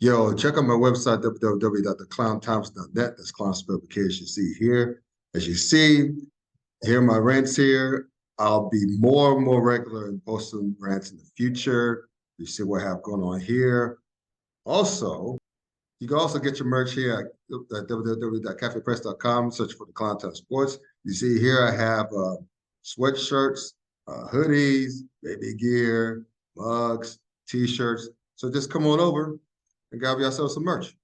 Yo, check out my website, www.theclowntimes.net. That's clown spelled with K as you see here. As you see, here are my rants here. I'll be more and more regular in posting rants in the future. You see what I have going on here. Also, you can also get your merch here at www.cafepress.com. Search for the Clown Time Sports. You see here I have sweatshirts, hoodies, baby gear, mugs, t-shirts. So just come on over and grab yourself some merch.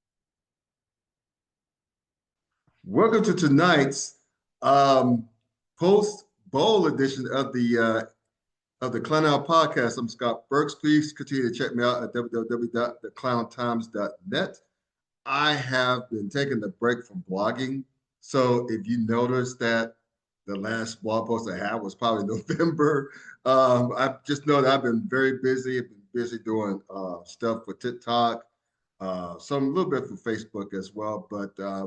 Welcome to tonight's post bowl edition of the Clown Out Podcast. I'm Scott Burks. Please continue to check me out at www.theclowntimes.net. I have been taking a break from blogging. So if you noticed that the last blog post I had was probably November, I just know that I've been very busy. I've been busy doing stuff for TikTok, some a little bit for Facebook as well. But I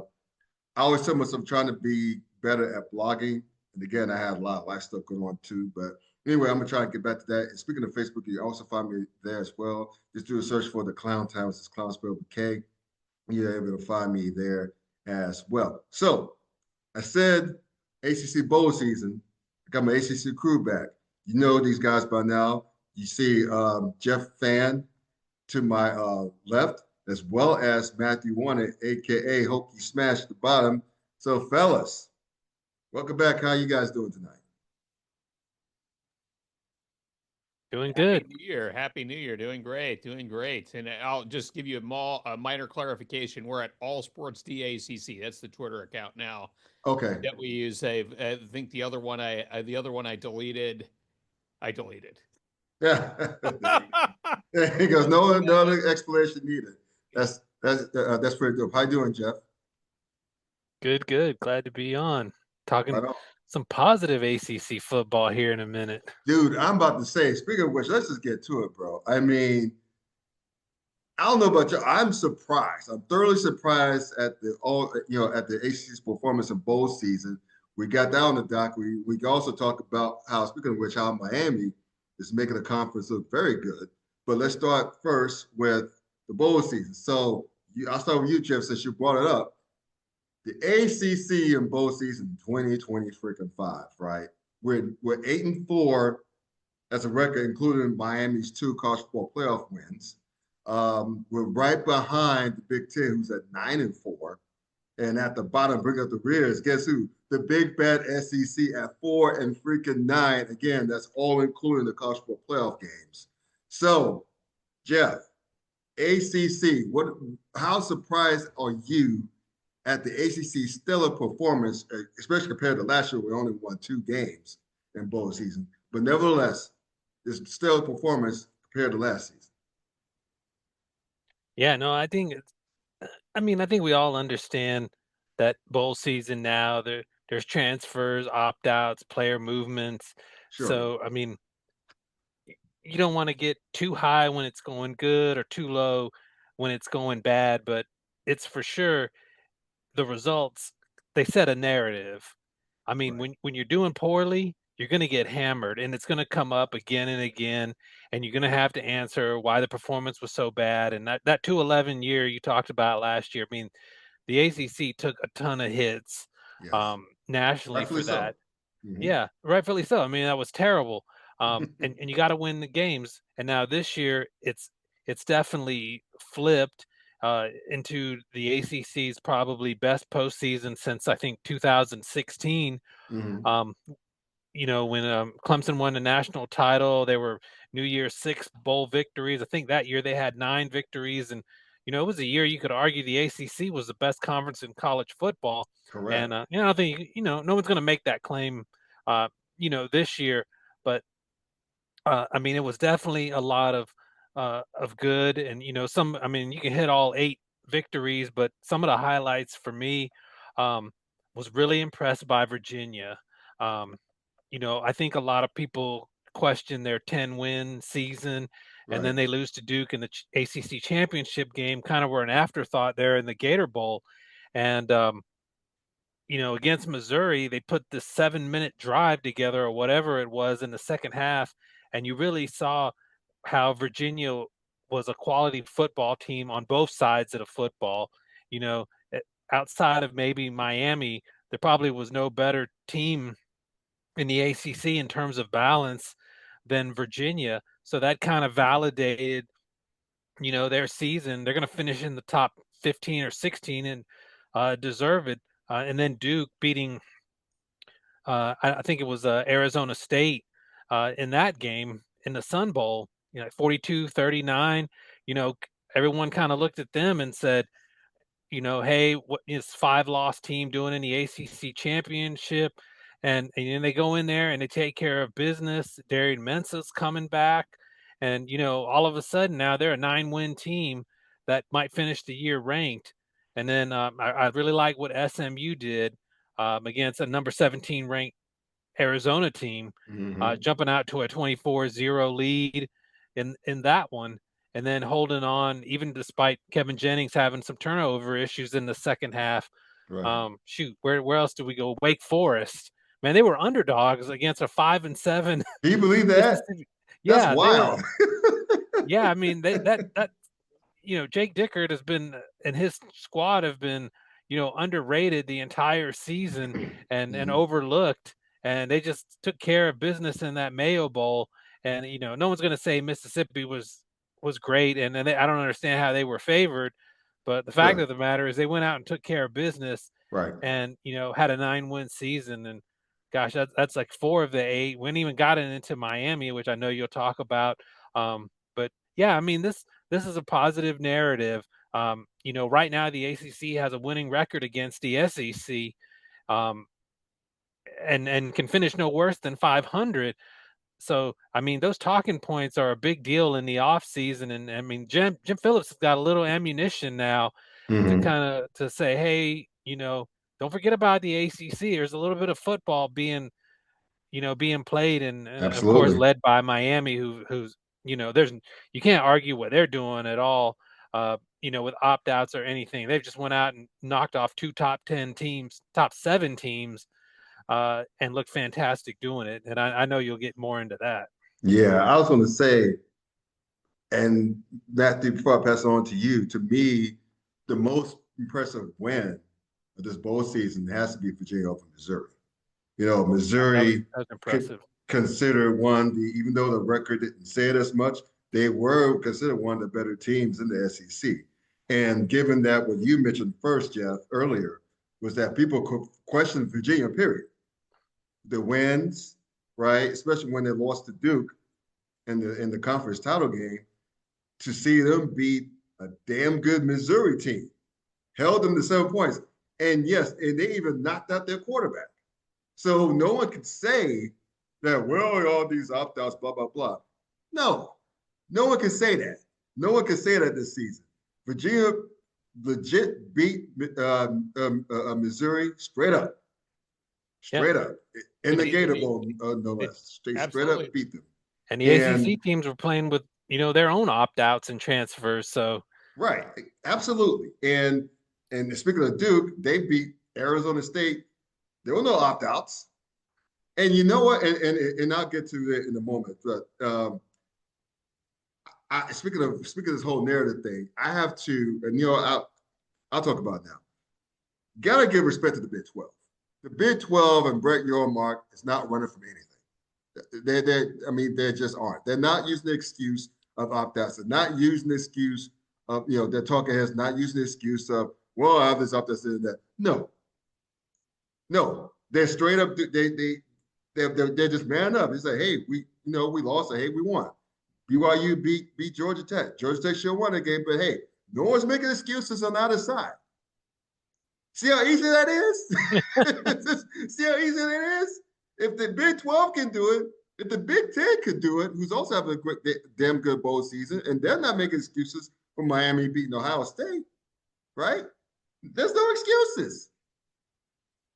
always tell myself I'm trying to be better at blogging. And again, I have a lot of life stuff going on too. But anyway, I'm gonna try to get back to that. And speaking of Facebook, you also find me there as well. Just do a search for the Clown Times. It's Clown spelled with K. You're able to find me there as well. So I said ACC bowl season. I got my ACC crew back. You know these guys by now. You see Jeff Fann to my left, as well as Matthew Warner, aka Hope You Smash at the bottom. So, fellas, welcome back. How you guys doing tonight? Doing Happy good. New Year. Happy New Year. Doing great. Doing great. And I'll just give you a minor clarification. We're at All Sports DACC. That's the Twitter account now Okay. that we use. I think the other one I deleted. I deleted. Yeah. He goes, no other explanation needed. That's pretty dope. How you doing, Jeff? Good, good. Glad to be on. Talking Right on. some positive ACC football here in a minute. Dude, I'm about to say, speaking of which, let's just get to it, bro. I mean, I don't know about you. I'm surprised. I'm thoroughly surprised at at the ACC's performance in bowl season. We got down the dock. We can also talk about how, speaking of which, how Miami is making the conference look very good. But let's start first with the bowl season. So I'll start with you, Jeff, since you brought it up. The ACC in bowl season 2020 freaking five, right? We're 8-4 as a record, including Miami's two college football playoff wins. We're right behind the Big Ten, who's at 9-4. And at the bottom, bring up the rears. Guess who? The big bad SEC at 4-9. Again, that's all including the college football playoff games. So, Jeff, ACC, how surprised are you at the ACC stellar performance, especially compared to last year, we only won 2 games in bowl season. But nevertheless, this stellar performance compared to last season. Yeah, no, I think we all understand that bowl season now. There's transfers, opt-outs, player movements. Sure. So, you don't want to get too high when it's going good or too low when it's going bad, but it's for sure the results, they set a narrative. I mean, Right. when you're doing poorly, you're going to get hammered and it's going to come up again and again, and you're going to have to answer why the performance was so bad. And that 211 year you talked about last year, I mean, the ACC took a ton of hits Yes. nationally Rightfully for so. that. Hmm. Yeah, rightfully so. I mean, that was terrible. And you got to win the games. And now this year, it's definitely flipped into the ACC's probably best postseason since I think 2016. Hmm. Um, when Clemson won the national title, they were New Year's Six bowl victories. I think that year they had 9 victories, and it was a year you could argue the ACC was the best conference in college football. And Correct. I think no one's going to make that claim, this year. But I mean, it was definitely a lot of good, and some. I mean, you can hit all 8 victories, but some of the highlights for me was really impressed by Virginia. Um, I think a lot of people question their 10-win season, and Right. then they lose to Duke in the ACC championship game. Kind of were an afterthought there in the Gator Bowl, and against Missouri, they put this 7-minute drive together or whatever it was in the second half, and you really saw how Virginia was a quality football team on both sides of the football. You know, outside of maybe Miami, there probably was no better team in the ACC in terms of balance than Virginia. So that kind of validated, their season. They're going to finish in the top 15 or 16 and deserve it. And then Duke beating, I think it was Arizona State in that game in the Sun Bowl, 42-39. Everyone kind of looked at them and said, hey, what is 5-loss team doing in the ACC championship? And then they go in there and they take care of business. Darian Mensah's coming back, and all of a sudden now they're a 9-win team that might finish the year ranked. And then I really like what SMU did against a number 17 ranked Arizona team, jumping out to a 24-0 lead in that one, and then holding on even despite Kevin Jennings having some turnover issues in the second half. Right. Where else do we go? Wake Forest, man, they were underdogs against a 5-7. Can you believe that? Yeah, That's wild. Yeah, I mean that Jake Dickert has been and his squad have been underrated the entire season and overlooked, and they just took care of business in that Mayo Bowl. And no one's going to say Mississippi was great, and I don't understand how they were favored, but the fact of the matter is they went out and took care of business, right? And had a 9-win season, and gosh, that's like 4 of the 8. We ain't even gotten into Miami, which I know you'll talk about. But yeah, I mean this is a positive narrative. Right now the ACC has a winning record against the SEC, and can finish no worse than 500. So, I mean, those talking points are a big deal in the off season. And I mean, Jim Phillips has got a little ammunition now to say, hey, don't forget about the ACC. There's a little bit of football being played, and of course led by Miami, who's you can't argue what they're doing at all. With opt-outs or anything. They've just went out and knocked off 2 top 10 teams, top 7 teams, and look fantastic doing it. And I know you'll get more into that. Yeah, I was going to say, and Matthew, before I pass it on to you, to me, the most impressive win of this bowl season has to be Virginia over Missouri. Missouri that's impressive. Considered even though the record didn't say it as much, they were considered one of the better teams in the SEC. And given that what you mentioned first, Jeff, earlier, was that people questioned Virginia, period. The wins, right, especially when they lost to Duke in the conference title game, to see them beat a damn good Missouri team, held them to 7 points. And yes, and they even knocked out their quarterback. So no one could say that, well, all these opt-outs, blah, blah, blah. No one can say that. No one can say that this season. Virginia legit beat Missouri straight up. Straight up. In the Gator Bowl, no less. Straight up beat them. And the ACC teams were playing with, their own opt-outs and transfers. So right. Absolutely. And speaking of Duke, they beat Arizona State. There were no opt-outs. And you know what? And I'll get to it in a moment. But speaking of this whole narrative thing, I have to, and I'll talk about it now. Gotta give respect to the Big 12. The Big 12 and Brett Yormark is not running from anything. They just aren't. They're not using the excuse of opt-outs. They're not using the excuse of, their talking heads not using the excuse of, well, I have this opt-outs and that. No, they're straight up. They're just man up. They say, hey, we lost. Hey, we won. BYU beat Georgia Tech. Georgia Tech should have won the game, but hey, no one's making excuses on either side. See how easy that is? See how easy that is? If the Big 12 can do it, if the Big 10 could do it, who's also having a damn good bowl season, and they're not making excuses for Miami beating Ohio State, right? There's no excuses.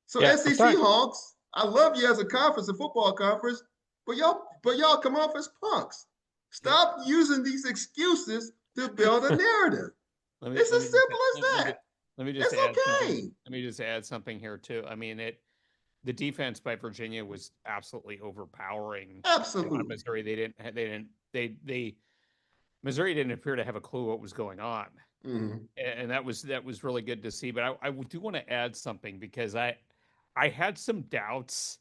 So SEC honks, I love you as a conference, a football conference, but y'all come off as punks. Stop using these excuses to build a narrative. It's as simple as that. Let me just add something. Let me just add something here too. I mean, the defense by Virginia was absolutely overpowering. Absolutely. Missouri, Missouri didn't appear to have a clue what was going on. Mm-hmm. And that was really good to see. But I do want to add something because I had some doubts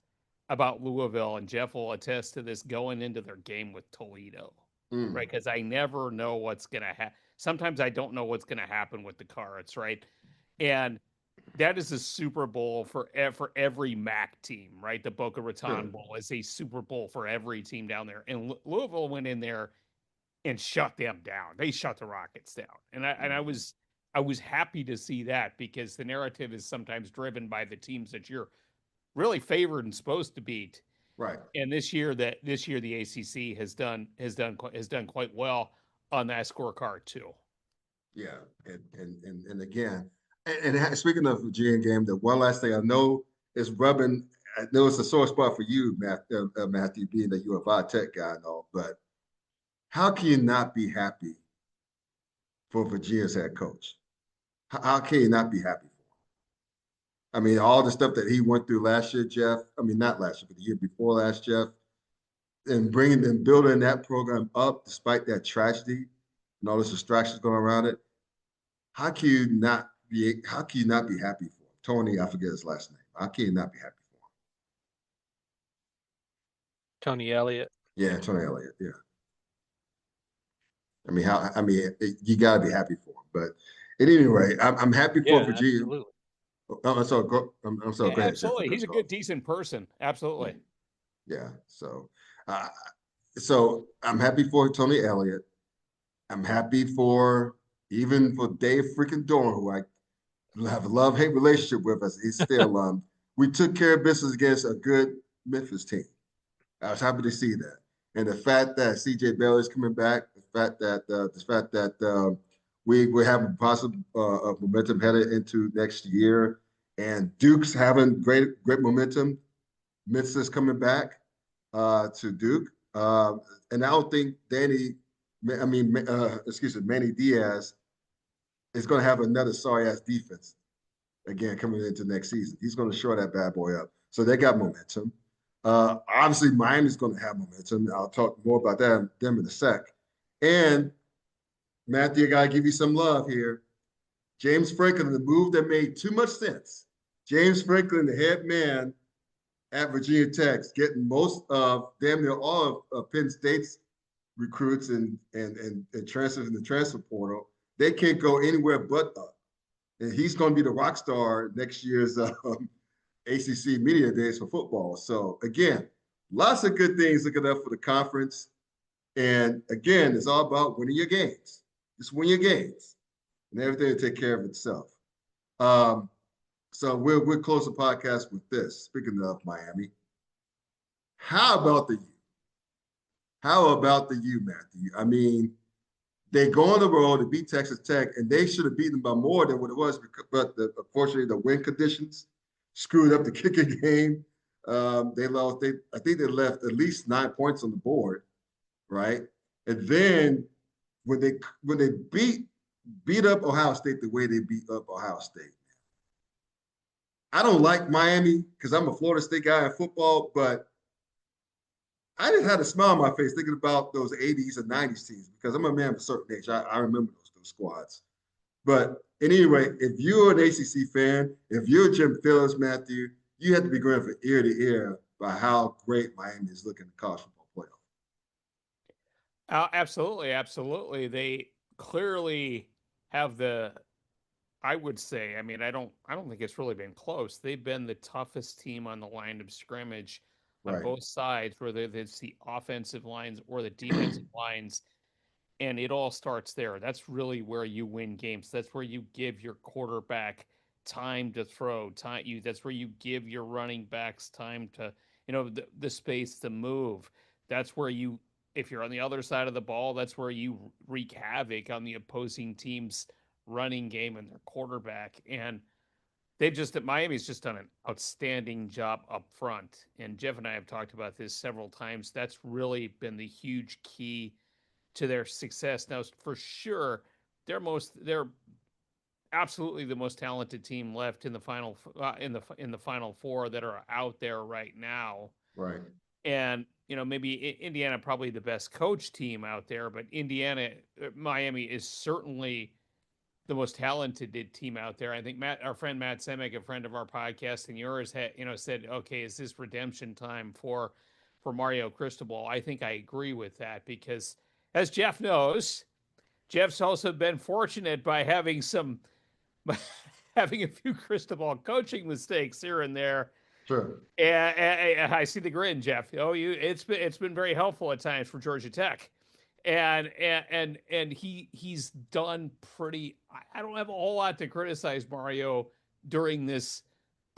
about Louisville, and Jeff will attest to this going into their game with Toledo, Mm. right? Because I never know what's going to happen. Sometimes I don't know what's going to happen with the Cards, right? And that is a Super Bowl for every MAC team, right? The Boca Raton Sure. Bowl is a Super Bowl for every team down there. And Louisville went in there and shut them down. They shut the Rockets down. And I was happy to see that because the narrative is sometimes driven by the teams that you're really favored and supposed to beat. Right. And this year the ACC has done quite well on that scorecard too. Yeah. And again, speaking of Virginia game, the one last thing I know is rubbing. I know it's a sore spot for you, Matthew, being that you're a biotech guy and all, but how can you not be happy for Virginia's head coach? How can you not be happy for him? I mean, all the stuff that he went through last year, Jeff. I mean, not last year, but the year before last, Jeff, and bringing and building that program up despite that tragedy and all those distractions going around it. How can you not be? How can you not be happy for him? Tony, I forget his last name. How can you not be happy for him? Tony Elliott. Yeah, Tony Elliott. Yeah. I mean, how? I mean, you got to be happy for him. But at any rate, I'm happy for Yeah, Virginia. absolutely. I'm sorry. I'm sorry. Yeah, Go ahead, Jeff. absolutely. He's a good, decent person. Absolutely. Yeah. Uh, so I'm happy for Tony Elliott. I'm happy for even for Dave freaking Dorn, who I have a love-hate relationship with as he's still we took care of business against a good Memphis team. I was happy to see that. And the fact that CJ Baylor's coming back, the fact that we have a positive momentum headed into next year, and Duke's having great momentum. Memphis coming back to Duke, and I don't think Manny Diaz is going to have another sorry ass defense again coming into next season. He's going to shore that bad boy up. So they got momentum. Obviously, Miami's going to have momentum. I'll talk more about them in a sec. And Matthew, I got to give you some love here. James Franklin, the move that made too much sense. James Franklin, the head man at Virginia Tech, getting most of damn near all of Penn State's recruits and transfers in the transfer portal. They can't go anywhere but up. And he's going to be the rock star next year's ACC Media Days for football. So again, lots of good things looking up for the conference. And again, it's all about winning your games. Just win your games, and everything will take care of itself. So we'll close the podcast with this. Speaking of Miami, how about the U? How about the U, Matthew? I mean, they go on the road to beat Texas Tech, and they should have beaten them by more than what it was. But unfortunately, the wind conditions screwed up the kicking game. They lost. I think they left at least 9 points on the board, right? And then when they beat up Ohio State the way they beat up Ohio State, I don't like Miami because I'm a Florida State guy in football, but I just had a smile on my face thinking about those 80s and 90s teams because I'm a man of a certain age. I remember those squads. But anyway, if you're an ACC fan, if you're Jim Phillips, Matthew, you have to be going from ear to ear by how great Miami is looking at the college football playoff. Absolutely, absolutely. They clearly have I would say, I mean, I don't think it's really been close. They've been the toughest team on the line of scrimmage on Right. both sides, whether it's the offensive lines or the defensive lines. And it all starts there. That's really where you win games. That's where you give your quarterback time to throw. That's where you give your running backs time to, the space to move. That's where if you're on the other side of the ball, that's where you wreak havoc on the opposing team's running game and their quarterback. And Miami's just done an outstanding job up front. And Jeff and I have talked about this several times. That's really been the huge key to their success. Now, for sure, they're absolutely the most talented team left in the final in the final four that are out there right now. Right. And maybe Indiana probably the best coach team out there, but Miami is certainly the most talented team out there. I think our friend Matt Semick, a friend of our podcast and yours, said, "Okay, is this redemption time for Mario Cristobal?" I think I agree with that because, as Jeff knows, Jeff's also been fortunate by having having a few Cristobal coaching mistakes here and there. Sure. And I see the grin, Jeff. It's been very helpful at times for Georgia Tech, and he's done pretty. I don't have a whole lot to criticize Mario during this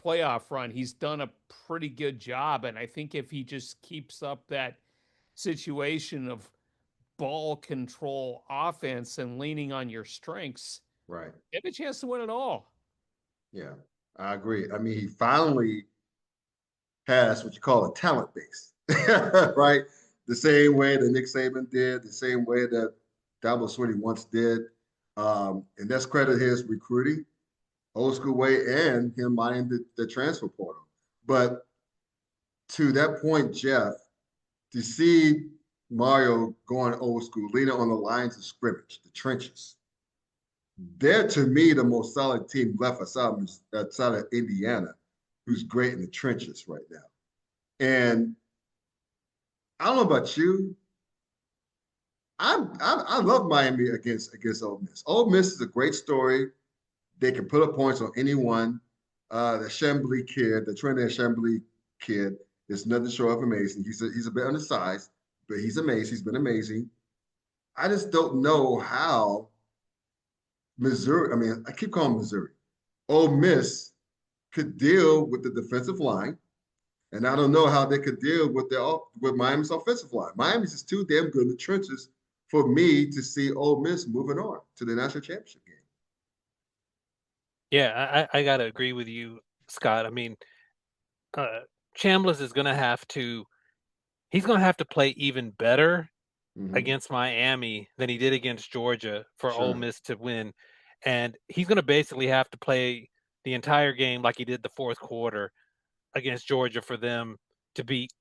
playoff run. He's done a pretty good job, and I think if he just keeps up that situation of ball control offense and leaning on your strengths, Right. you have a chance to win it all. Yeah, I agree. I mean, he finally has what you call a talent base, right? The same way that Nick Saban did, the same way that Dabo Swinney once did. And that's credit his recruiting, old school way, and him mining the transfer portal. But to that point, Jeff, to see Mario going old school, leaning on the lines of scrimmage, the trenches, they're to me the most solid team left outside of Indiana, who's great in the trenches right now. And I don't know about you. I love Miami against Ole Miss. Ole Miss is a great story. They can put up points on anyone. The Chambly kid, the Trinidad Chambly kid, is nothing short of amazing. He's a bit undersized, but he's amazing. He's been amazing. I just don't know how Missouri. I mean, I keep calling Missouri. Ole Miss could deal with the defensive line. And I don't know how they could deal with Miami's offensive line. Miami's just too damn good in the trenches for me to see Ole Miss moving on to the national championship game. Yeah, I got to agree with you, Scott. I mean, Chambliss is going to have to he's going to have to play even better against Miami than he did against Georgia for Ole Miss to win. And he's going to basically have to play the entire game like he did the fourth quarter against Georgia for them to beat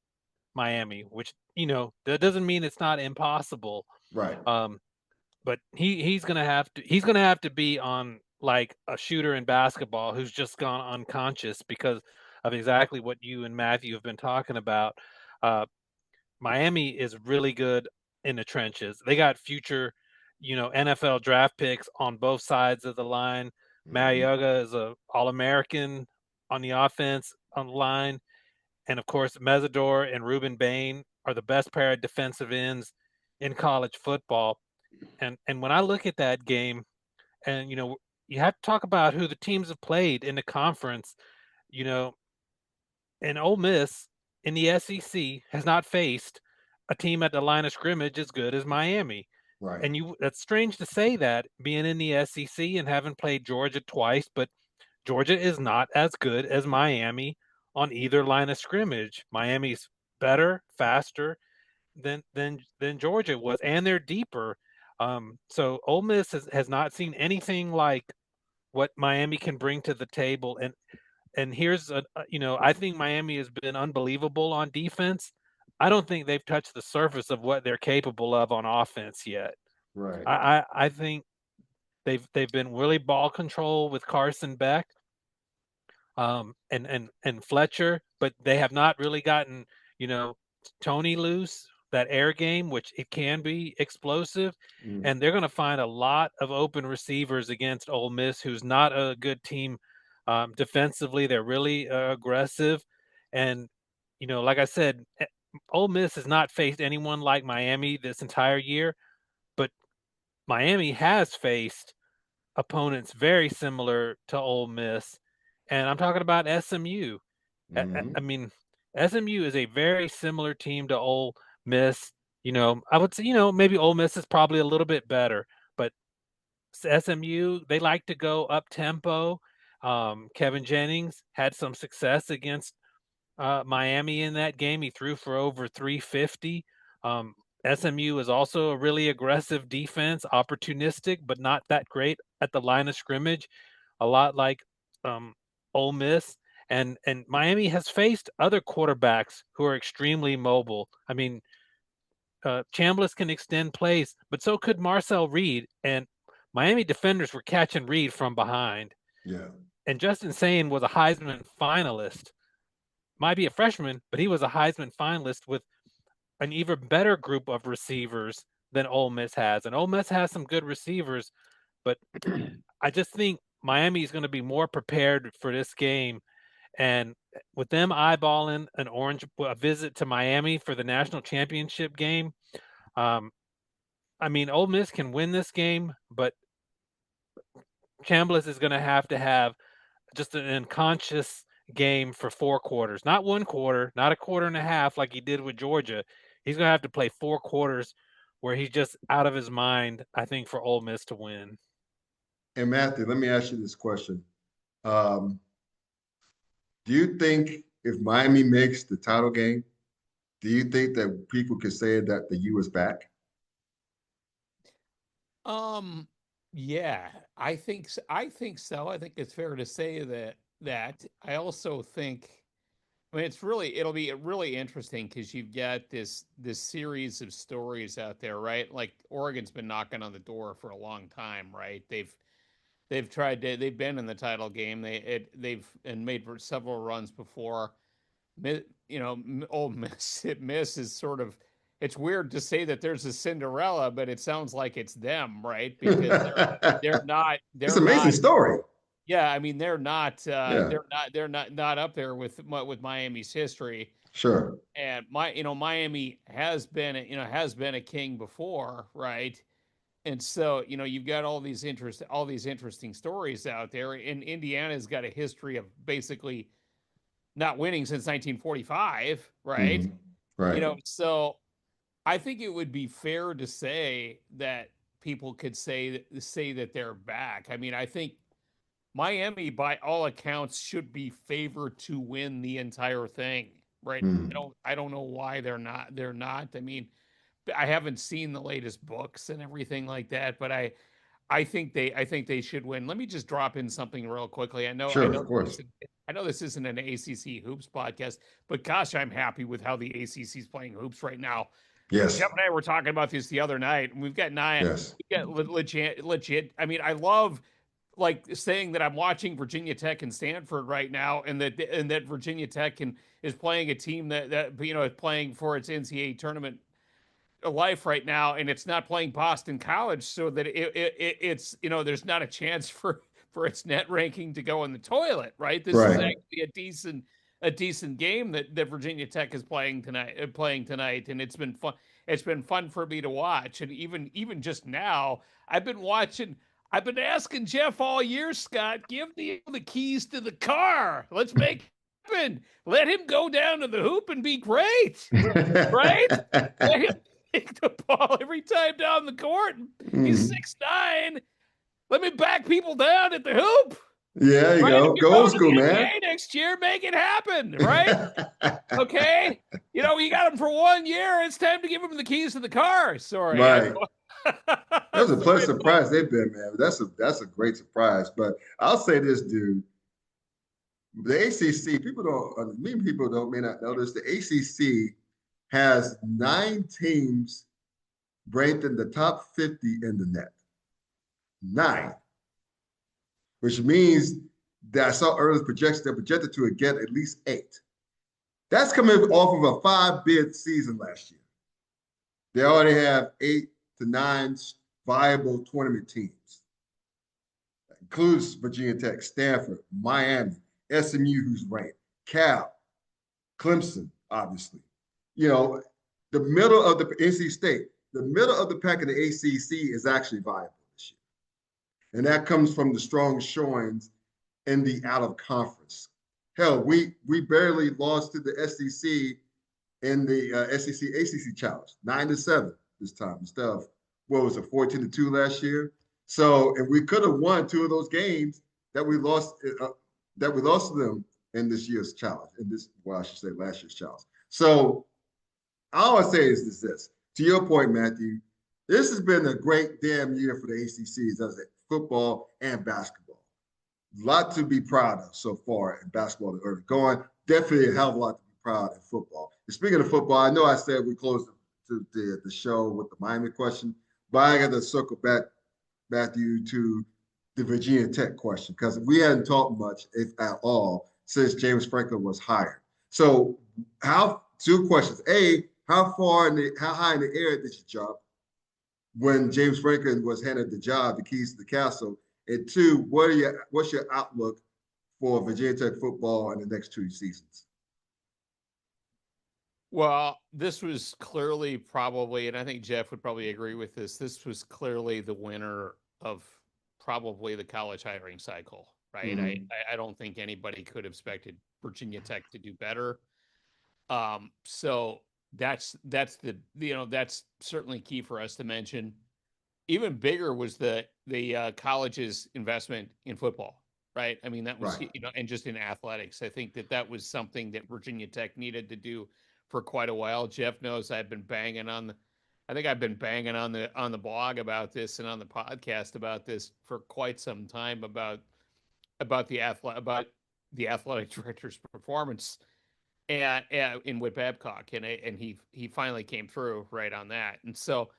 Miami, which, that doesn't mean it's not impossible. Right. But he's going to have to be on like a shooter in basketball who's just gone unconscious because of exactly what you and Matthew have been talking about. Miami is really good in the trenches. They got future, NFL draft picks on both sides of the line. Mariota is a All-American on the offense on the line. And of course, Mesidor and Ruben Bain are the best pair of defensive ends in college football. And when I look at that game, and you have to talk about who the teams have played in the conference, and Ole Miss in the SEC has not faced a team at the line of scrimmage as good as Miami. Right. And that's strange to say that being in the SEC and having played Georgia twice, but Georgia is not as good as Miami on either line of scrimmage. Miami's better, faster than Georgia was, and they're deeper. So Ole Miss has not seen anything like what Miami can bring to the table. And here's I think Miami has been unbelievable on defense. I don't think they've touched the surface of what they're capable of on offense yet. Right. I think they've been really ball control with Carson Beck, and Fletcher, but they have not really gotten Tony loose, that air game, which it can be explosive, and they're going to find a lot of open receivers against Ole Miss, who's not a good team defensively. They're really aggressive, and like I said, Ole Miss has not faced anyone like Miami this entire year, but Miami has faced opponents very similar to Ole Miss, and I'm talking about SMU. I mean, SMU is a very similar team to Ole Miss. I would say, maybe Ole Miss is probably a little bit better, but SMU, they like to go up tempo. Kevin Jennings had some success against Miami in that game. He threw for over 350. SMU is also a really aggressive defense, opportunistic, but not that great at the line of scrimmage, a lot like Ole Miss. And Miami has faced other quarterbacks who are extremely mobile. I mean, Chambliss can extend plays, but so could Marcel Reed. And Miami defenders were catching Reed from behind. Yeah. And Justin Sane was a Heisman finalist. Might be a freshman, but he was a Heisman finalist with an even better group of receivers than Ole Miss has. And Ole Miss has some good receivers, but I just think Miami is going to be more prepared for this game. And with them eyeballing a visit to Miami for the national championship game, I mean, Ole Miss can win this game, but Chambliss is going to have just an unconscious game for 4 quarters, not 1 quarter, not a quarter and a half like he did with Georgia. He's going to have to play 4 quarters where he's just out of his mind, I think, for Ole Miss to win. And Matthew, let me ask you this question. Do you think if Miami makes the title game, do you think that people could say that the U is back? Yeah, I think so. I think so. I think it's fair to say that. I also think, I mean, it'll be really interesting because you've got this series of stories out there, right? Like Oregon's been knocking on the door for a long time, right? They've they've been in the title game. They've made several runs before. Ole Miss is sort of, it's weird to say that there's a Cinderella, but it sounds like it's them, right? Because they're not. It's an amazing story. Yeah, I mean they're not. They're not up there with Miami's history. Sure. And Miami has been a king before, right? And so you've got all these interesting stories out there. And Indiana's got a history of basically not winning since 1945, right? Mm-hmm. Right. So I think it would be fair to say that people could say that they're back. I mean, I think Miami, by all accounts, should be favored to win the entire thing, right? I don't know why they're not. They're not. I mean, I haven't seen the latest books and everything like that, but I think they should win. Let me just drop in something real quickly. Sure, of course. I know this isn't an ACC hoops podcast, but gosh, I'm happy with how the ACC is playing hoops right now. Yes. Jeff and I were talking about this the other night, and we've got legit. I mean, I love like saying that I'm watching Virginia Tech and Stanford right now, and that Virginia Tech is playing a team that is playing for its NCAA tournament life right now, and it's not playing Boston College, so that it's there's not a chance for its net ranking to go in the toilet, right? This is actually a decent game that Virginia Tech is playing tonight, and it's been fun. It's been fun for me to watch, and even just now, I've been asking Jeff all year, Scott, give the keys to the car. Let's make it happen. Let him go down to the hoop and be great, right? Let him take the ball every time down the court. He's 6'9". Let me back people down at the hoop. Yeah, you go. Go old school, man. Next year, make it happen, right? Okay. You got him for 1 year. It's time to give him the keys to the car. Sorry. Right. That was a pleasant surprise they've been, man. That's a great surprise. But I'll say this, dude. The ACC, people may not notice, the ACC has 9 teams ranked in the top 50 in the net. 9. Which means that I saw earlier projections, they're projected to get at least 8. That's coming off of a 5-bid season last year. They already have 8 to 9 viable tournament teams. That includes Virginia Tech, Stanford, Miami, SMU, who's ranked, Cal, Clemson, obviously. The middle of the NC State, the middle of the pack of the ACC is actually viable this year. And that comes from the strong showings in the out of conference. Hell, we barely lost to the SEC in the SEC ACC challenge, 9-7 this time instead of what was it, 14-2 last year. So if we could have won 2 of those games that we lost to them in this year's challenge, I should say last year's challenge. So all I say is this. To your point, Matthew, this has been a great damn year for the ACC, as football and basketball. lot to be proud of so far in basketball early going. Definitely a hell of a lot to be proud in football. And speaking of football, I know I said we closed the show with the Miami question, but I got to circle back, Matthew, to the Virginia Tech question because we hadn't talked much, if at all, since James Franklin was hired. So, two questions: A, how high in the air did you jump when James Franklin was handed the job, the keys to the castle? And two, what's your outlook for Virginia Tech football in the next 2 seasons? Well, this was clearly probably, and I think Jeff would probably agree with this. This was clearly the winner of probably the college hiring cycle, right? Mm-hmm. I don't think anybody could have expected Virginia Tech to do better. So that's that's certainly key for us to mention. Even bigger was the college's investment in football, right? I mean, that was Right. and just in athletics. I think that was something that Virginia Tech needed to do for quite a while. Jeff knows I think I've been banging on the blog about this and on the podcast about this for quite some time about the athletic director's performance and in Whit Babcock, and he finally came through right on that. And so,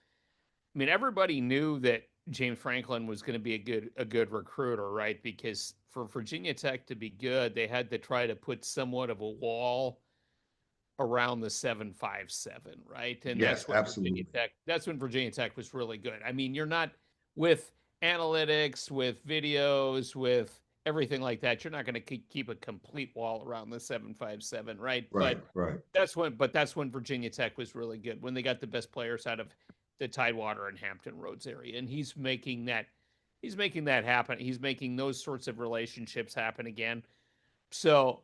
I mean, everybody knew that James Franklin was going to be a good recruiter, right? Because for Virginia Tech to be good, they had to try to put somewhat of a wall around the 757, right? And Yes, absolutely. That's when Virginia Tech was really good. I mean, you're not with analytics, with videos, with everything like that. You're not going to keep a complete wall around the 757, right? Right, right. That's when Virginia Tech was really good, when they got the best players out of the Tidewater and Hampton Roads area. And he's making that happen. He's making those sorts of relationships happen again. So,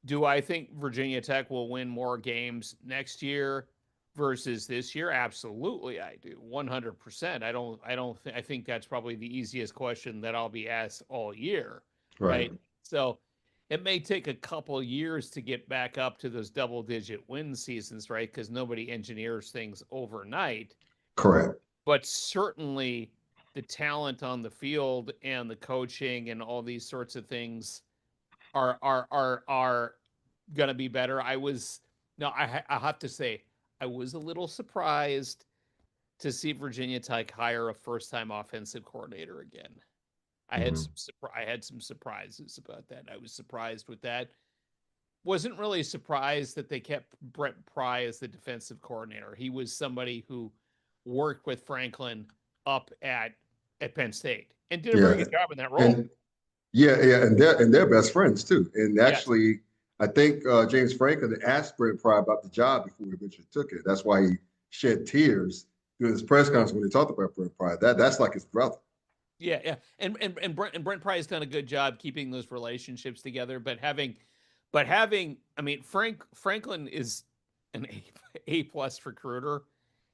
do I think Virginia Tech will win more games next year versus this year? Absolutely, I do. 100%. I think that's probably the easiest question that I'll be asked all year, Right. right? So, it may take a couple years to get back up to those double-digit win seasons, right? Because nobody engineers things overnight. Correct. But certainly the talent on the field and the coaching and all these sorts of things are going to be better. I have to say, I was a little surprised to see Virginia Tech hire a first-time offensive coordinator again. Mhm. I had some surprises about that. I was surprised with that. Wasn't really surprised that they kept Brett Pry as the defensive coordinator. He was somebody who worked with Franklin up at Penn State and did a very Yeah. good job in that role. And yeah, and they're best friends too. And Yes. actually, I think James Franklin asked Brent Pry about the job before he eventually took it. That's why he shed tears during his press conference when he talked about Brent Pry. That's like his brother. Yeah. And Brent Pry has done a good job keeping those relationships together, but having I mean Franklin is an A plus recruiter,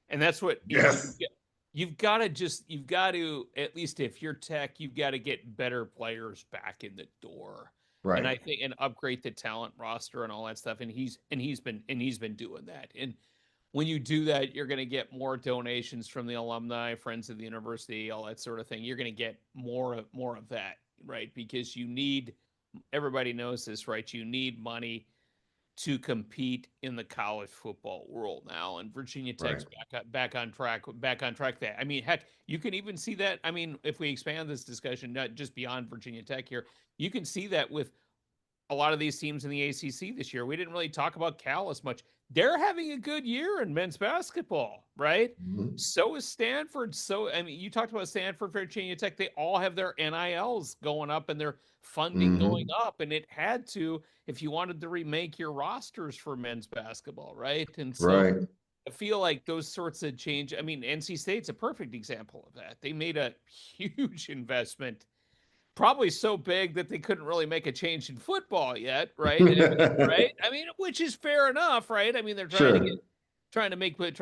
and that's what Yes. you've got to, at least if you're Tech, you've got to get better players back in the door. And I Right. think and upgrade the talent roster and all that stuff. And he's been doing that. And when you do that, you're going to get more donations from the alumni, friends of the university, all that sort of thing. You're going to get more of that, right? Because everybody knows this, right? You need money to compete in the college football world now, and Virginia Tech's Right. back on track. That, I mean, heck, you can even see that. I mean, if we expand this discussion not just beyond Virginia Tech here, you can see that with a lot of these teams in the ACC this year. We didn't really talk about Cal as much. They're having a good year in men's basketball, right? Mhm. So is Stanford. So, I mean, you talked about Stanford, Virginia Tech. They all have their NILs going up and their funding going Mhm. up. And it had to, if you wanted to remake your rosters for men's basketball, right? And so Right. I feel like those sorts of change. I mean, NC State's a perfect example of that. They made a huge investment, probably so big that they couldn't really make a change in football yet, right? Right? I mean, which is fair enough, right? I mean, they're Sure. trying to make what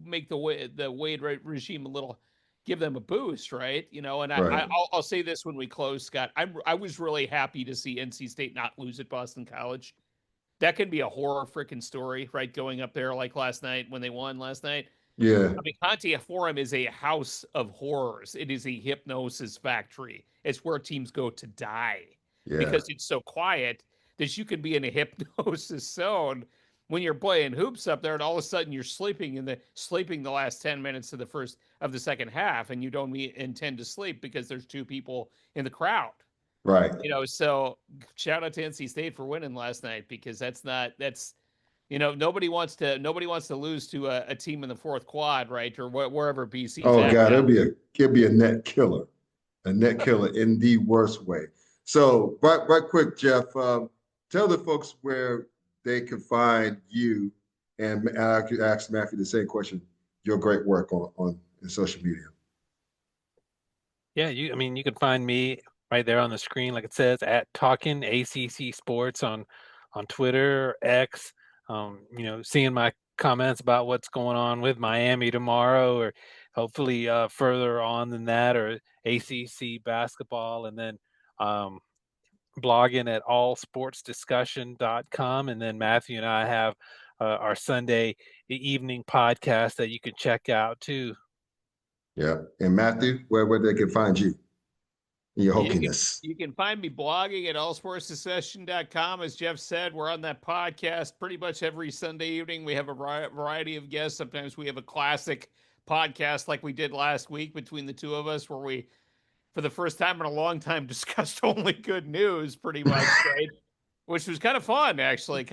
make the Wade regime a little, give them a boost, right? And Right. I'll say this when we close, Scott. I was really happy to see NC State not lose at Boston College. That can be a horror freaking story, right? Going up there like last night when they won last night. Yeah. I mean, Conti Forum is a house of horrors. It is a hypnosis factory. It's where teams go to die Yeah. because it's so quiet that you can be in a hypnosis zone when you're playing hoops up there, and all of a sudden you're sleeping the last 10 minutes of the second half, and you don't intend to sleep because there's two people in the crowd. Right. So shout out to NC State for winning last night, because that's nobody wants to lose to a team in the fourth quad, right, or wherever BC's Oh at God, now. it'd be a net killer in the worst way. So, right quick, Jeff, tell the folks where they can find you, and I could ask Matthew the same question. Your great work on in social media. Yeah, you can find me right there on the screen, like it says, at Talking ACC Sports on Twitter, X. Seeing my comments about what's going on with Miami tomorrow, or hopefully further on than that, or ACC basketball, and then blogging at allsportsdiscussion.com. And then Matthew and I have our Sunday evening podcast that you can check out too. Yeah. And Matthew, where they can find you in your hokiness. You can find me blogging at allsportsdiscussion.com. As Jeff said, we're on that podcast pretty much every Sunday evening. We have a variety of guests. Sometimes we have a classic podcast like we did last week between the two of us, where we, for the first time in a long time, discussed only good news pretty much, right? Which was kind of fun, actually.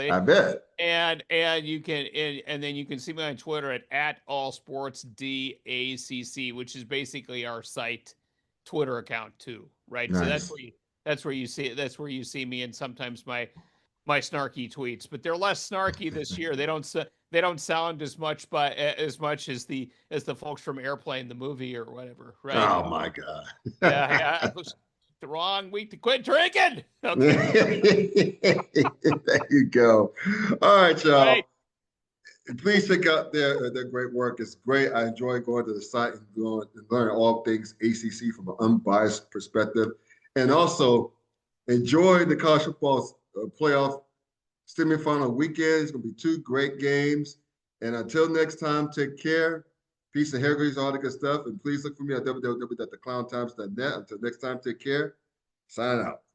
I bet. And you can and then you can see me on Twitter at allsportsdacc, which is basically our site Twitter account too, right? Nice. So that's where you see me, and sometimes my snarky tweets, but they're less snarky this year. They don't sound as much as the folks from Airplane the movie or whatever, right? Oh my God. Yeah, it was the wrong week to quit drinking. Okay. There you go. All right, y'all. Right. Please check out their great work. It's great. I enjoy going to the site and learn all things ACC from an unbiased perspective, and also enjoy the college football playoff semifinal weekend. It's going to be two great games. And until next time, take care. Peace and hair grease, all the good stuff. And please look for me at www.theklowntimes.net. Until next time, take care. Sign out.